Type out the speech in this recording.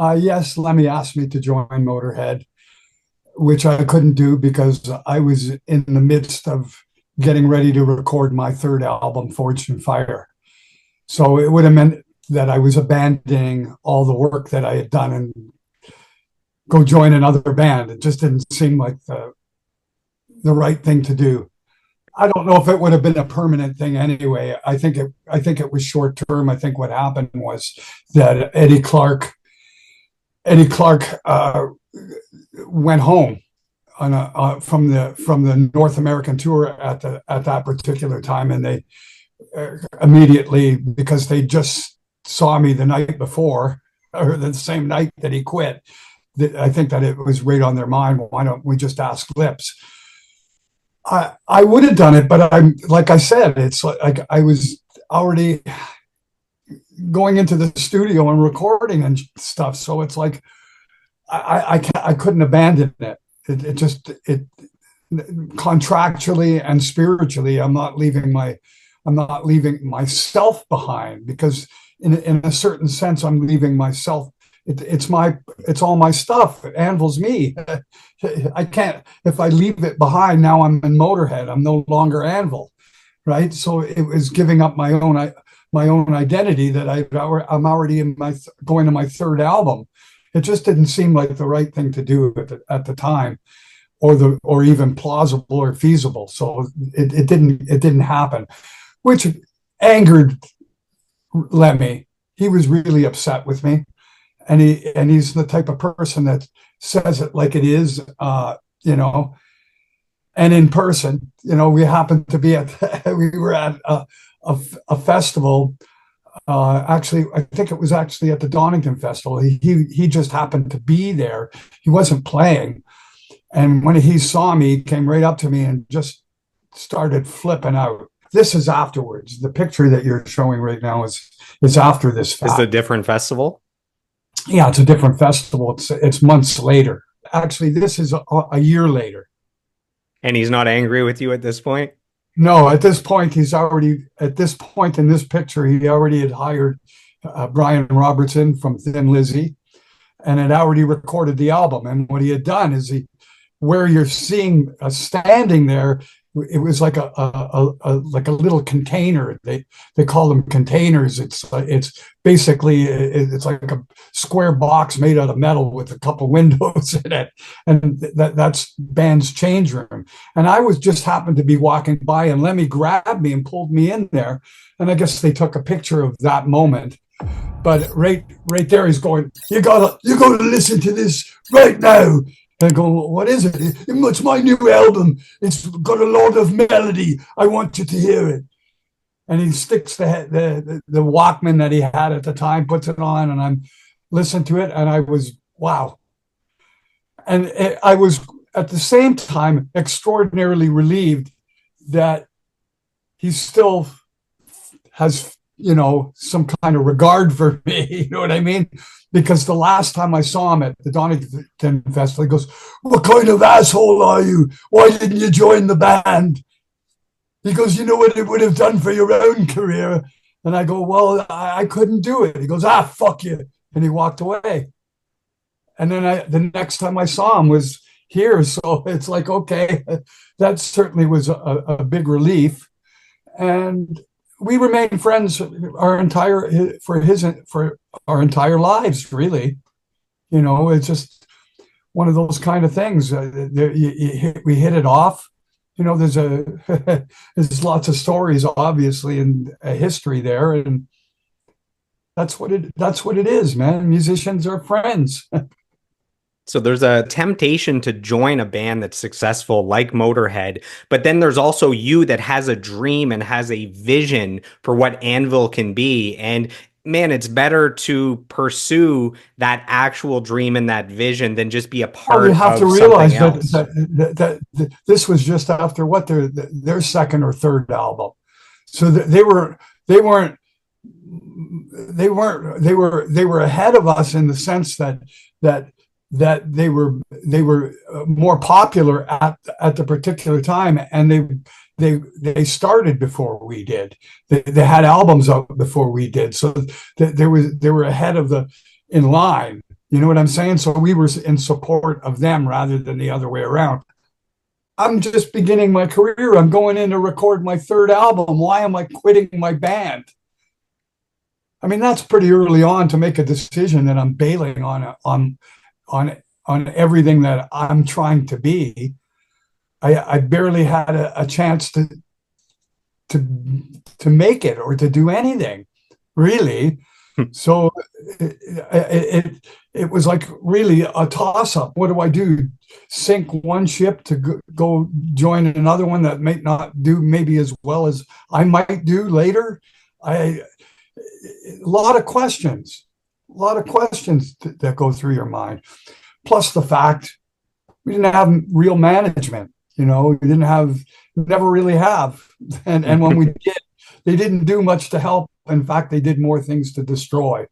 Yes, Lemmy asked me to join Motorhead, which I couldn't do because I was in the midst of getting ready to record my third album, Forged in Fire. So it would have meant that I was abandoning all the work that I had done and go join another band. It just didn't seem like the right thing to do. I don't know if it would have been a permanent thing anyway. I think it was short term. I think what happened was that Eddie Clark went home from the North American tour at that particular time, and they immediately, because they just saw me the night before or the same night that he quit. I think that it was right on their mind. Why don't we just ask Lips? I would have done it, but I'm like I said, it's like I was already going into the studio and recording and stuff. So it's like I couldn't abandon it. It just contractually and spiritually, I'm not leaving myself behind, because in a certain sense, I'm leaving myself. It's all my stuff. Anvil's me. I can't, if I leave it behind, now I'm in Motorhead. I'm no longer Anvil, right? So it was giving up my own identity that I'm already going to my third album. It just didn't seem like the right thing to do at the time, or even plausible or feasible. So it didn't happen, which angered Lemmy. He was really upset with me, and he's the type of person that says it like it is, and in person, we happened to be we were at a festival. Actually, I think it was actually at the Donington Festival. He just happened to be there. He wasn't playing, and when he saw me, he came right up to me and just started flipping out. This is afterwards. The picture that you're showing right now is after this fact. Is it a different festival? Yeah, it's a different festival. It's months later. Actually, this is a year later. And he's not angry with you at this point? No, at this point in this picture, he already had hired Brian Robertson from Thin Lizzy, and had already recorded the album. And what he had done is where you're seeing standing there, it was like a little container. They call them containers. It's basically it's like a square box made out of metal with a couple windows in it, and that's band's change room. And I was just happened to be walking by, and Lemmy grabbed me and pulled me in there. And I guess they took a picture of that moment. But right there, he's going, you gotta listen to this right now. And I go, what is it? It's my new album. It's got a lot of melody. I want you to hear it. And he sticks the Walkman that he had at the time, puts it on, and I'm listening to it, and I was, wow. And I was at the same time extraordinarily relieved that he still has, some kind of regard for me. You know what I mean? Because the last time I saw him at the Donington Festival, he goes, "What kind of asshole are you? Why didn't you join the band?" He goes, "You know what it would have done for your own career?" And I go, "Well, I couldn't do it." He goes, "Fuck you." And he walked away. And then the next time I saw him was here. So it's like, okay, that certainly was a big relief. And we remained friends for our entire lives, really. It's just one of those kind of things. We hit it off. There's lots of stories, obviously, and a history there, and that's what it is, man. Musicians are friends. So there's a temptation to join a band that's successful like Motorhead, but then there's also you that has a dream and has a vision for what Anvil can be. And man, it's better to pursue that actual dream and that vision than just be a part of something else. You have to realize that this was just after their second or third album. So they were ahead of us in the sense that they were more popular at the particular time, and they started before we did. They had albums out before we did, so they were ahead in line. You know what I'm saying? So we were in support of them rather than the other way around. I'm just beginning my career. I'm going in to record my third album. Why am I quitting my band? I mean, that's pretty early on to make a decision that I'm bailing on everything that I'm trying to be. I barely had a chance to make it or to do anything, really. So it was like really a toss up. What do I do? Sink one ship to go join another one that might not do maybe as well as I might do later. A lot of questions, that go through your mind. Plus the fact we didn't have real management. We never really have. And when we did, they didn't do much to help. In fact, they did more things to destroy.